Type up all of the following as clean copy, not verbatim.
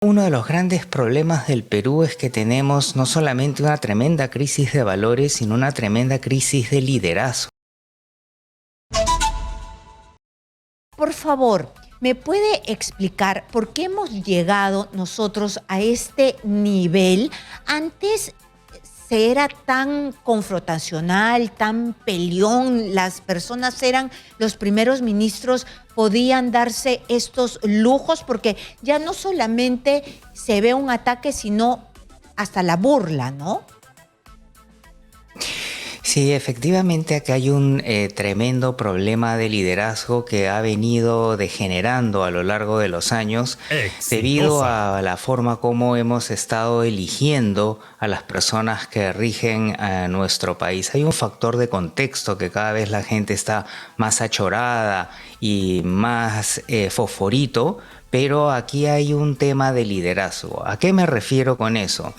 Uno de los grandes problemas del Perú es que tenemos no solamente una tremenda crisis de valores, sino una tremenda crisis de liderazgo. Por favor, ¿me puede explicar por qué hemos llegado nosotros a este nivel? Antes se era tan confrontacional, tan peleón, las personas eran los primeros ministros, podían darse estos lujos porque ya no solamente se ve un ataque, sino hasta la burla, ¿no? Sí, efectivamente acá hay un tremendo problema de liderazgo que ha venido degenerando a lo largo de los años debido Exitosa. a la forma como hemos estado eligiendo a las personas que rigen a nuestro país. Hay un factor de contexto que cada vez la gente está más achorada y más fosforito, pero aquí hay un tema de liderazgo. ¿A qué me refiero con eso?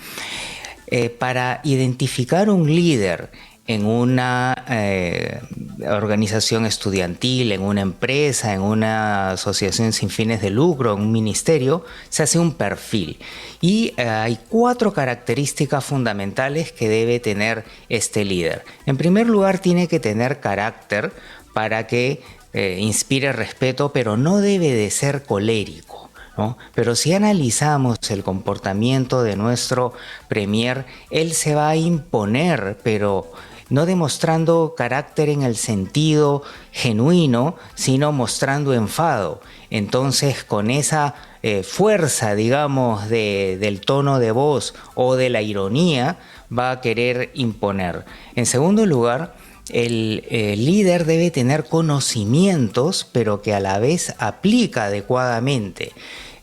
Para identificar un líder en una organización estudiantil, en una empresa, en una asociación sin fines de lucro, en un ministerio, se hace un perfil. Y hay 4 características fundamentales que debe tener este líder. En primer lugar, tiene que tener carácter para que inspire respeto, pero no debe de ser colérico, ¿no? Pero si analizamos el comportamiento de nuestro premier, él se va a imponer, pero no demostrando carácter en el sentido genuino, sino mostrando enfado. Entonces, con esa fuerza, digamos, del tono de voz o de la ironía, va a querer imponer. En segundo lugar, el líder debe tener conocimientos, pero que a la vez aplica adecuadamente.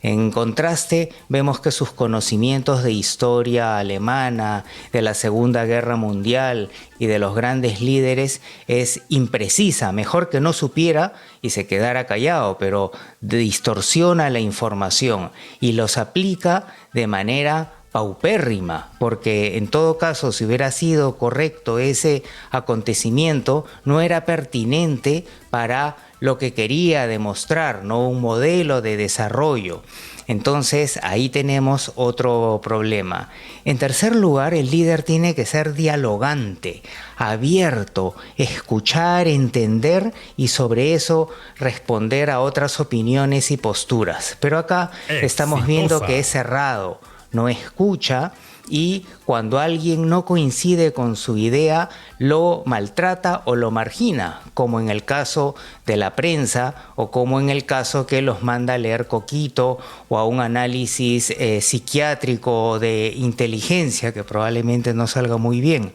En contraste, vemos que sus conocimientos de historia alemana, de la Segunda Guerra Mundial y de los grandes líderes es imprecisa. Mejor que no supiera y se quedara callado, pero distorsiona la información y los aplica de manera paupérrima, porque en todo caso, si hubiera sido correcto ese acontecimiento, no era pertinente para lo que quería demostrar, no un modelo de desarrollo. Entonces ahí tenemos otro problema. En tercer lugar, el líder tiene que ser dialogante, abierto, escuchar, entender y sobre eso responder a otras opiniones y posturas. Pero acá estamos viendo que es cerrado, no escucha y cuando alguien no coincide con su idea lo maltrata o lo margina, como en el caso de la prensa o como en el caso que los manda a leer Coquito o a un análisis psiquiátrico de inteligencia que probablemente no salga muy bien.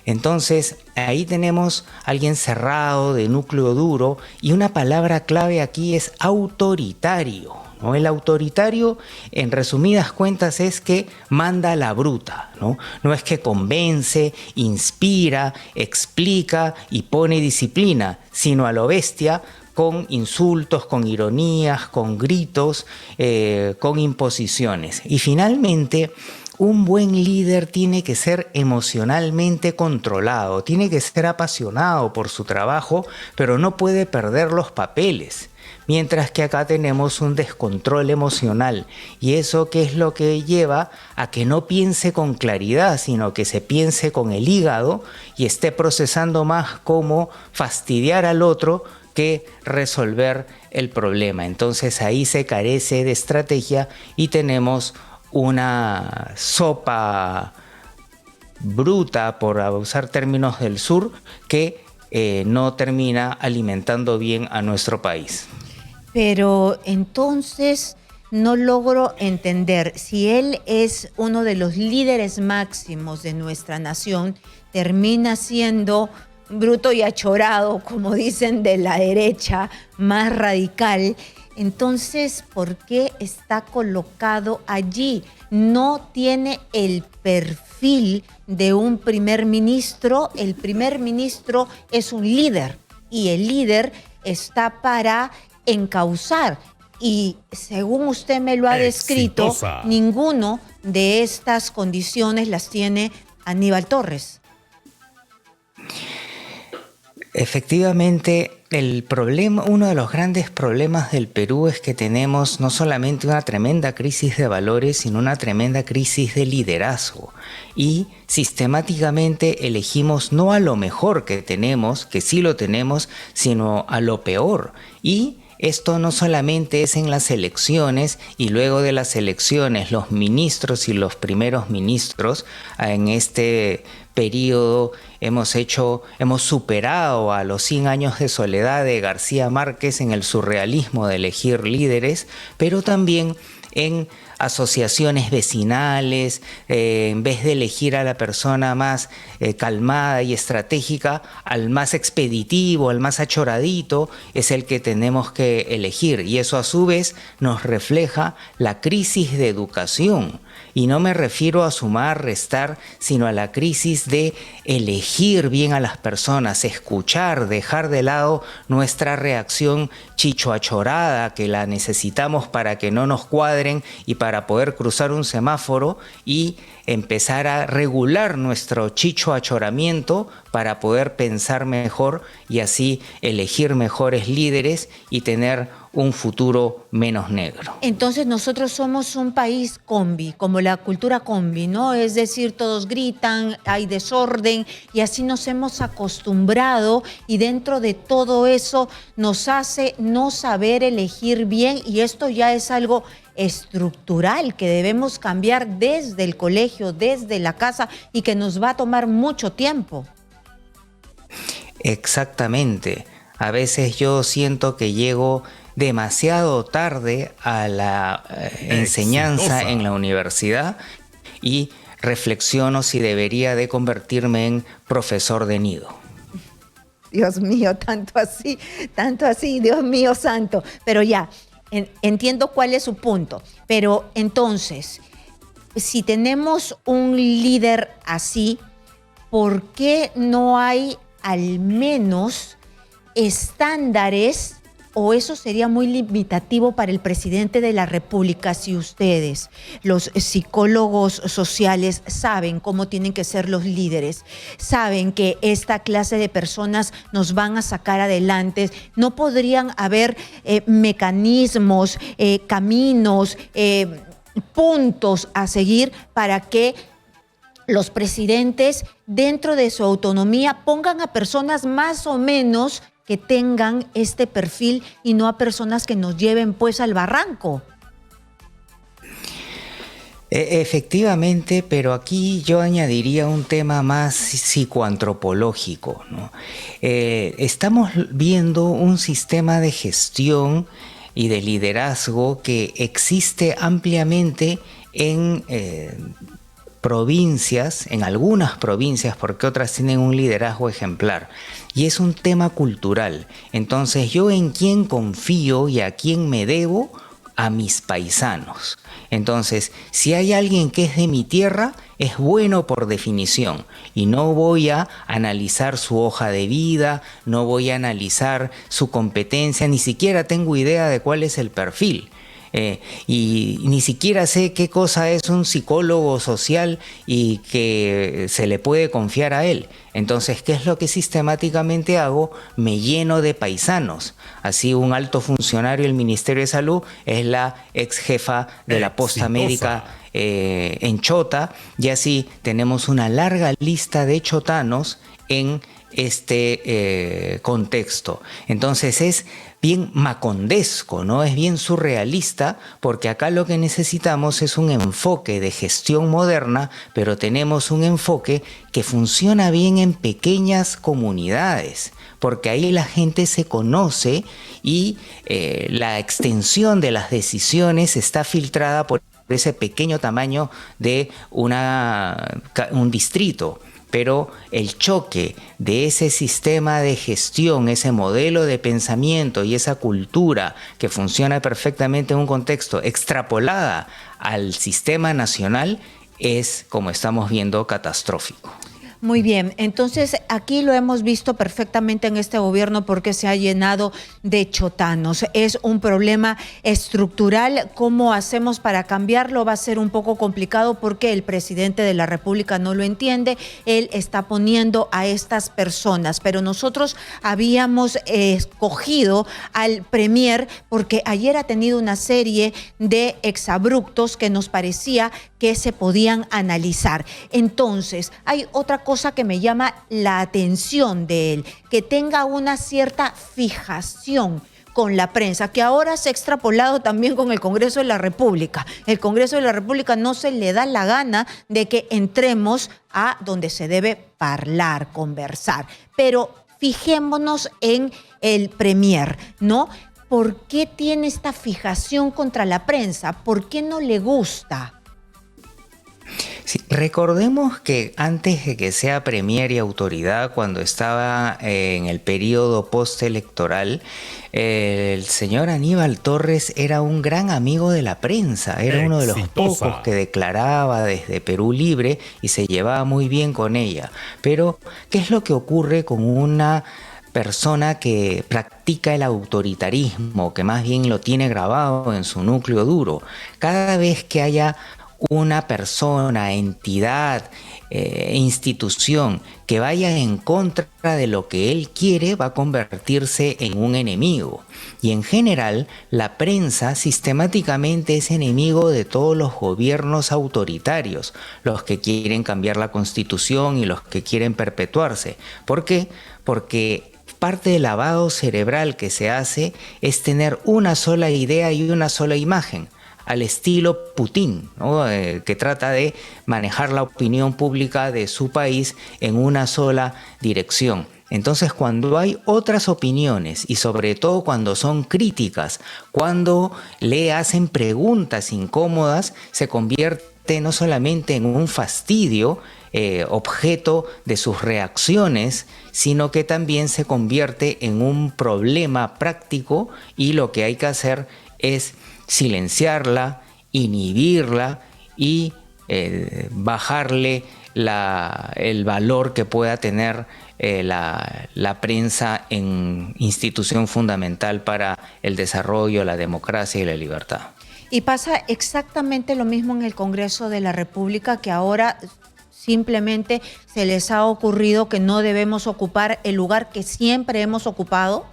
Entonces ahí tenemos a alguien cerrado, de núcleo duro, y una palabra clave aquí es autoritario, ¿no? El autoritario, en resumidas cuentas, es que manda a la bruta, ¿no? No es que convence, inspira, explica y pone disciplina, sino a lo bestia, con insultos, con ironías, con gritos, con imposiciones. Y finalmente, un buen líder tiene que ser emocionalmente controlado, tiene que ser apasionado por su trabajo, pero no puede perder los papeles. Mientras que acá tenemos un descontrol emocional y eso que es lo que lleva a que no piense con claridad, sino que se piense con el hígado y esté procesando más cómo fastidiar al otro que resolver el problema. Entonces ahí se carece de estrategia y tenemos una sopa bruta, por usar términos del sur, que no termina alimentando bien a nuestro país. Pero entonces no logro entender, si él es uno de los líderes máximos de nuestra nación, termina siendo bruto y achorado, como dicen de la derecha, más radical. Entonces, ¿por qué está colocado allí? No tiene el perfil de un primer ministro. El primer ministro es un líder y el líder está para encauzar. Y según usted me lo ha descrito, ninguno de estas condiciones las tiene Aníbal Torres. Efectivamente, El problema, uno de los grandes problemas del Perú es que tenemos no solamente una tremenda crisis de valores, sino una tremenda crisis de liderazgo. Y sistemáticamente elegimos no a lo mejor que tenemos, que sí lo tenemos, sino a lo peor. Y esto no solamente es en las elecciones y luego de las elecciones los ministros y los primeros ministros en este periodo hemos superado a los 100 años de soledad de García Márquez en el surrealismo de elegir líderes, pero también en asociaciones vecinales, en vez de elegir a la persona más calmada y estratégica, al más expeditivo, al más achoradito, es el que tenemos que elegir. Y eso a su vez nos refleja la crisis de educación. Y no me refiero a sumar, restar, sino a la crisis de elegir bien a las personas, escuchar, dejar de lado nuestra reacción chichoachorada, que la necesitamos para que no nos cuadren y para poder cruzar un semáforo, y empezar a regular nuestro chichoachoramiento para poder pensar mejor y así elegir mejores líderes y tener un futuro menos negro. Entonces nosotros somos un país combi, como la cultura combi, ¿no? Es decir, todos gritan, hay desorden y así nos hemos acostumbrado, y dentro de todo eso nos hace no saber elegir bien, y esto ya es algo estructural que debemos cambiar desde el colegio, desde la casa, y que nos va a tomar mucho tiempo. Exactamente. A veces yo siento que llego demasiado tarde a la enseñanza en la universidad y reflexiono si debería de convertirme en profesor de nido. Dios mío, tanto así, Dios mío santo. Pero ya, entiendo cuál es su punto. Pero entonces, si tenemos un líder así, ¿por qué no hay al menos estándares? ¿O eso sería muy limitativo para el presidente de la República si ustedes, los psicólogos sociales, saben cómo tienen que ser los líderes, saben que esta clase de personas nos van a sacar adelante? ¿No podrían haber mecanismos, caminos, puntos a seguir para que los presidentes, dentro de su autonomía, pongan a personas más o menos que tengan este perfil y no a personas que nos lleven pues al barranco? Efectivamente, pero aquí yo añadiría un tema más psicoantropológico, ¿no? Estamos viendo un sistema de gestión y de liderazgo que existe ampliamente en provincias, en algunas provincias, porque otras tienen un liderazgo ejemplar. Y es un tema cultural. Entonces, ¿yo en quién confío y a quién me debo? A mis paisanos. Entonces, si hay alguien que es de mi tierra, es bueno por definición. Y no voy a analizar su hoja de vida, no voy a analizar su competencia, ni siquiera tengo idea de cuál es el perfil. Y ni siquiera sé qué cosa es un psicólogo social y que se le puede confiar a él. Entonces, ¿qué es lo que sistemáticamente hago? Me lleno de paisanos. Así, un alto funcionario del Ministerio de Salud es la ex jefa de la posta médica en Chota, y así tenemos una larga lista de chotanos en este contexto. Entonces es bien macondesco, ¿no? Es bien surrealista, porque acá lo que necesitamos es un enfoque de gestión moderna, pero tenemos un enfoque que funciona bien en pequeñas comunidades, porque ahí la gente se conoce y la extensión de las decisiones está filtrada por ese pequeño tamaño de un distrito. Pero el choque de ese sistema de gestión, ese modelo de pensamiento y esa cultura que funciona perfectamente en un contexto extrapolada al sistema nacional es, como estamos viendo, catastrófico. Muy bien, entonces aquí lo hemos visto perfectamente en este gobierno porque se ha llenado de chotanos. Es un problema estructural. ¿Cómo hacemos para cambiarlo? Va a ser un poco complicado porque el presidente de la República no lo entiende. Él está poniendo a estas personas, pero nosotros habíamos escogido al premier porque ayer ha tenido una serie de exabruptos que nos parecía que se podían analizar. Entonces, hay otra cosa que me llama la atención de él, que tenga una cierta fijación con la prensa, que ahora se ha extrapolado también con el Congreso de la República. El Congreso de la República no se le da la gana de que entremos a donde se debe hablar, conversar. Pero fijémonos en el premier, ¿no? ¿Por qué tiene esta fijación contra la prensa? ¿Por qué no le gusta? Sí, recordemos que antes de que sea premier y autoridad, cuando estaba en el periodo postelectoral, el señor Aníbal Torres era un gran amigo de la prensa, era uno de los pocos que declaraba desde Perú Libre y se llevaba muy bien con ella. Pero, ¿qué es lo que ocurre con una persona que practica el autoritarismo, que más bien lo tiene grabado en su núcleo duro? Cada vez que haya una persona, entidad, institución que vaya en contra de lo que él quiere, va a convertirse en un enemigo. Y en general, la prensa sistemáticamente es enemigo de todos los gobiernos autoritarios, los que quieren cambiar la Constitución y los que quieren perpetuarse. ¿Por qué? Porque parte del lavado cerebral que se hace es tener una sola idea y una sola imagen, al estilo Putin, ¿no? Que trata de manejar la opinión pública de su país en una sola dirección. Entonces, cuando hay otras opiniones y sobre todo cuando son críticas, cuando le hacen preguntas incómodas, se convierte no solamente en un fastidio, objeto de sus reacciones, sino que también se convierte en un problema práctico y lo que hay que hacer es silenciarla, inhibirla y bajarle el valor que pueda tener la prensa en institución fundamental para el desarrollo, la democracia y la libertad. Y pasa exactamente lo mismo en el Congreso de la República, que ahora simplemente se les ha ocurrido que no debemos ocupar el lugar que siempre hemos ocupado.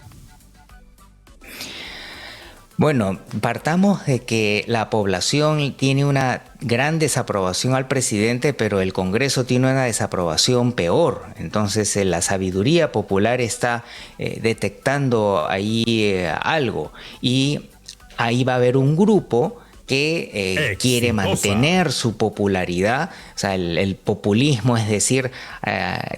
Bueno, partamos de que la población tiene una gran desaprobación al presidente, pero el Congreso tiene una desaprobación peor. Entonces, la sabiduría popular está detectando ahí algo, y ahí va a haber un grupo que quiere mantener su popularidad, o sea, el populismo, es decir,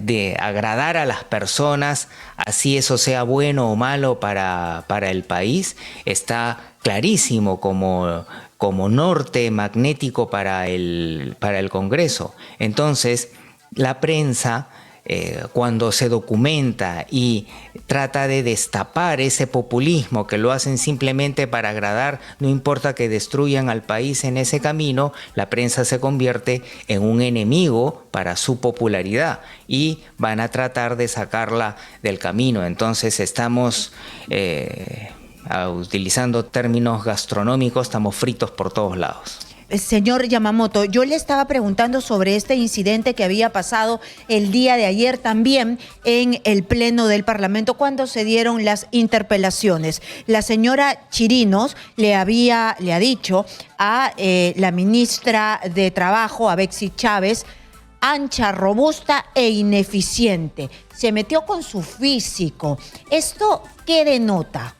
de agradar a las personas, así eso sea bueno o malo para el país, está clarísimo como norte magnético para el Congreso. Entonces, la prensa, cuando se documenta y trata de destapar ese populismo que lo hacen simplemente para agradar, no importa que destruyan al país en ese camino, la prensa se convierte en un enemigo para su popularidad y van a tratar de sacarla del camino. Entonces estamos utilizando términos gastronómicos, estamos fritos por todos lados. Señor Yamamoto, yo le estaba preguntando sobre este incidente que había pasado el día de ayer también en el Pleno del Parlamento cuando se dieron las interpelaciones. La señora Chirinos le ha dicho a la ministra de Trabajo, a Betsy Chávez, ancha, robusta e ineficiente. Se metió con su físico. ¿Esto qué denota?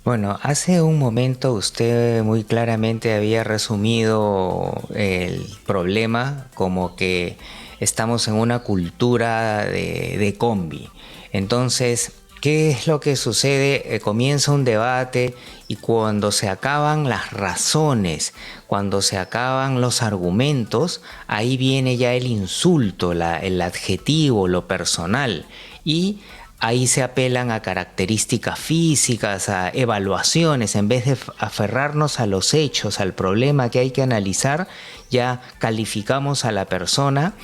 Bueno, hace un momento usted muy claramente había resumido el problema como que estamos en una cultura de combi. Entonces, ¿qué es lo que sucede? Comienza un debate y cuando se acaban las razones, cuando se acaban los argumentos, ahí viene ya el insulto, el adjetivo, lo personal. Y ahí se apelan a características físicas, a evaluaciones, en vez de aferrarnos a los hechos, al problema que hay que analizar, ya calificamos a la persona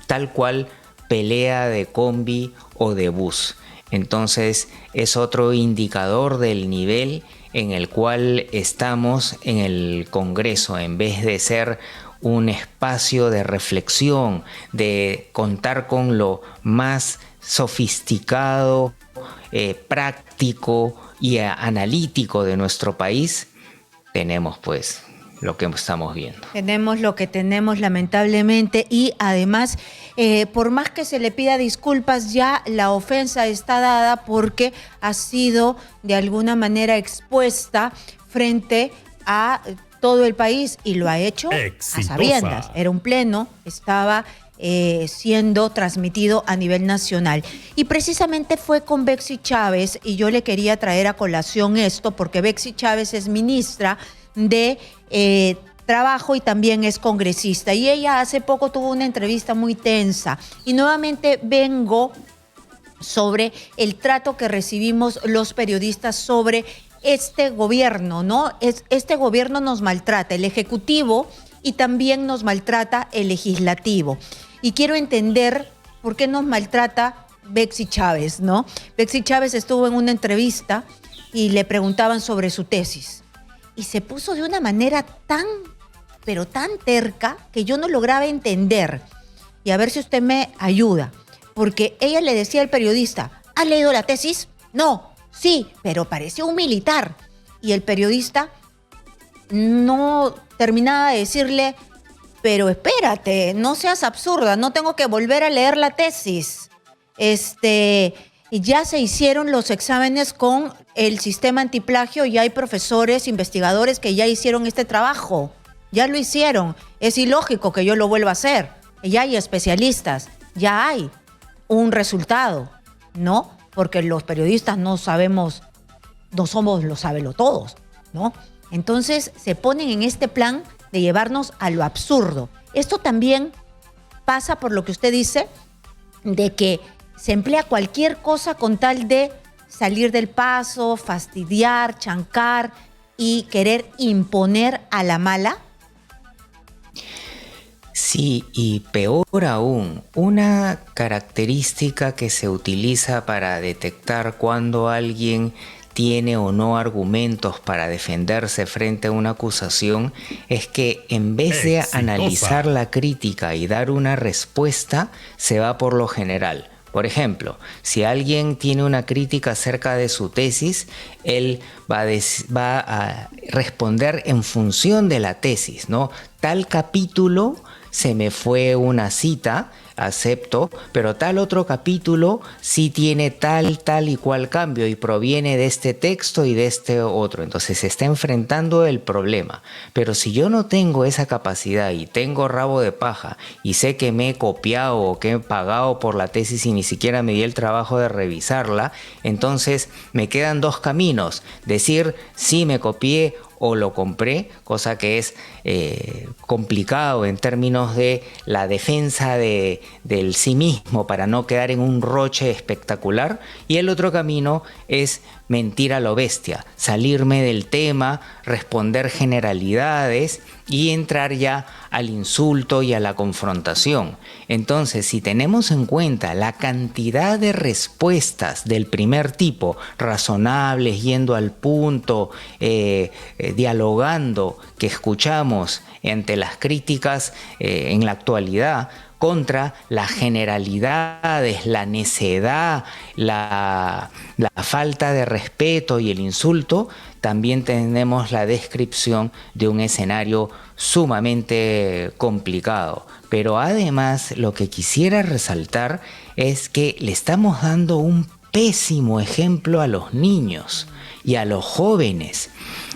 tal cual pelea de combi o de bus. Entonces es otro indicador del nivel en el cual estamos en el Congreso, en vez de ser un espacio de reflexión, de contar con lo más sofisticado, práctico y analítico de nuestro país, tenemos pues lo que estamos viendo. Tenemos lo que tenemos, lamentablemente, y además, por más que se le pida disculpas, ya la ofensa está dada porque ha sido de alguna manera expuesta frente a todo el país y lo ha hecho a sabiendas. Era un pleno, estaba siendo transmitido a nivel nacional. Y precisamente fue con Betsy Chávez, y yo le quería traer a colación esto, porque Betsy Chávez es ministra de Trabajo y también es congresista. Y ella hace poco tuvo una entrevista muy tensa. Y nuevamente vengo sobre el trato que recibimos los periodistas sobre este gobierno, ¿no? Este gobierno nos maltrata, el ejecutivo, y también nos maltrata el legislativo. Y quiero entender por qué nos maltrata Betsy Chávez, ¿no? Betsy Chávez estuvo en una entrevista y le preguntaban sobre su tesis. Y se puso de una manera pero tan terca, que yo no lograba entender. Y a ver si usted me ayuda. Porque ella le decía al periodista, ¿has leído la tesis? No, sí, pero parecía un militar. Y el periodista no terminaba de decirle, pero espérate, no seas absurda, no tengo que volver a leer la tesis. Ya se hicieron los exámenes con el sistema antiplagio y hay profesores, investigadores que ya hicieron este trabajo. Ya lo hicieron. Es ilógico que yo lo vuelva a hacer. Ya hay especialistas, ya hay un resultado, ¿no? Porque los periodistas no somos los sabelotodos, ¿no? Entonces se ponen en este plan de llevarnos a lo absurdo. Esto también pasa por lo que usted dice, de que se emplea cualquier cosa con tal de salir del paso, fastidiar, chancar y querer imponer a la mala. Sí, y peor aún, una característica que se utiliza para detectar cuando alguien tiene o no argumentos para defenderse frente a una acusación es que en vez de analizar la crítica y dar una respuesta, se va por lo general. Por ejemplo, si alguien tiene una crítica acerca de su tesis, él va a responder en función de la tesis, ¿no? Tal capítulo se me fue una cita, acepto, pero tal otro capítulo sí tiene tal y cual cambio y proviene de este texto y de este otro. Entonces se está enfrentando el problema. Pero si yo no tengo esa capacidad y tengo rabo de paja y sé que me he copiado o que he pagado por la tesis y ni siquiera me di el trabajo de revisarla, entonces me quedan dos caminos: decir sí me copié o lo compré, cosa que es complicado en términos de la defensa del sí mismo para no quedar en un roche espectacular. Y el otro camino es mentir a lo bestia, salirme del tema, responder generalidades y entrar ya al insulto y a la confrontación. Entonces, si tenemos en cuenta la cantidad de respuestas del primer tipo, razonables, yendo al punto, dialogando, que escuchamos ante las críticas en la actualidad, contra las generalidades, la necedad, la falta de respeto y el insulto, también tenemos la descripción de un escenario sumamente complicado. Pero además, lo que quisiera resaltar es que le estamos dando un pésimo ejemplo a los niños y a los jóvenes.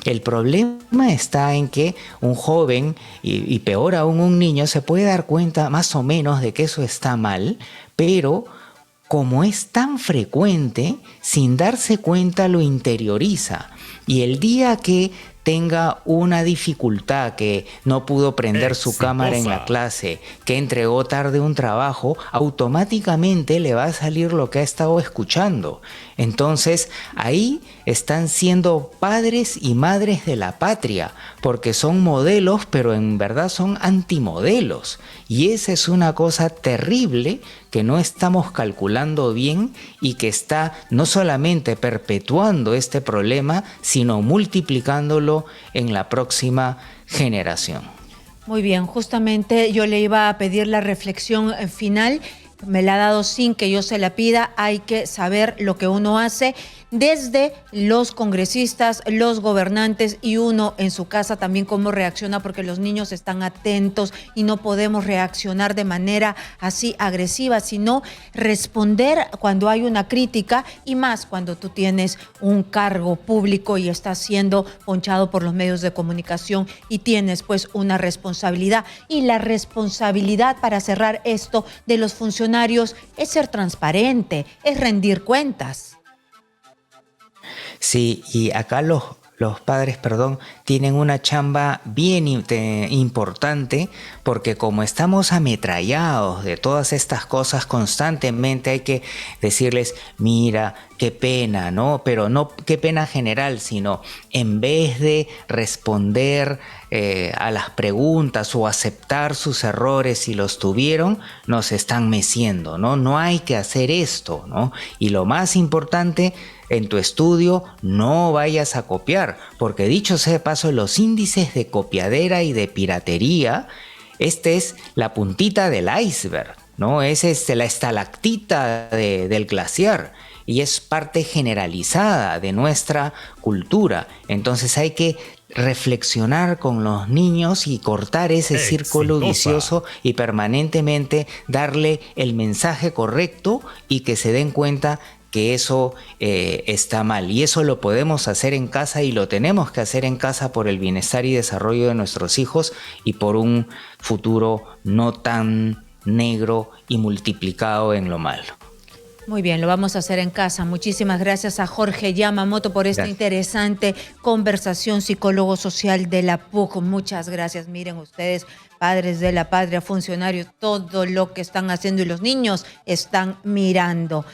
El problema está en que un joven, y peor aún un niño, se puede dar cuenta más o menos de que eso está mal, pero como es tan frecuente, sin darse cuenta lo interioriza. Y el día que tenga una dificultad, que no pudo prender su cámara en la clase, que entregó tarde un trabajo, automáticamente le va a salir lo que ha estado escuchando. Entonces, ahí están siendo padres y madres de la patria, porque son modelos, pero en verdad son antimodelos. Y esa es una cosa terrible que no estamos calculando bien y que está no solamente perpetuando este problema, sino multiplicándolo en la próxima generación. Muy bien, justamente yo le iba a pedir la reflexión final. Me la ha dado sin que yo se la pida. Hay que saber lo que uno hace desde los congresistas, los gobernantes y uno en su casa también cómo reacciona, porque los niños están atentos y no podemos reaccionar de manera así agresiva, sino responder cuando hay una crítica, y más cuando tú tienes un cargo público y estás siendo ponchado por los medios de comunicación y tienes pues una responsabilidad. Y la responsabilidad, para cerrar esto, de los funcionarios es ser transparente, es rendir cuentas. Sí, y acá los padres, tienen una chamba bien importante, porque como estamos ametrallados de todas estas cosas constantemente, hay que decirles, mira, qué pena, ¿no? Pero no qué pena general, sino en vez de responder a las preguntas o aceptar sus errores si los tuvieron, nos están meciendo, ¿no? No hay que hacer esto, ¿no? Y lo más importante, en tu estudio no vayas a copiar, porque dicho sea de paso, los índices de copiadera y de piratería, esta es la puntita del iceberg, ¿no? Es la estalactita del glaciar, y es parte generalizada de nuestra cultura. Entonces hay que reflexionar con los niños y cortar ese círculo vicioso y permanentemente darle el mensaje correcto, y que se den cuenta que eso está mal. Y eso lo podemos hacer en casa, y lo tenemos que hacer en casa, por el bienestar y desarrollo de nuestros hijos y por un futuro no tan negro y multiplicado en lo malo. Muy bien, lo vamos a hacer en casa. Muchísimas gracias a Jorge Yamamoto por esta interesante conversación, psicólogo social de la PUC. Muchas gracias. Miren ustedes, padres de la patria, funcionarios, todo lo que están haciendo, y los niños están mirando.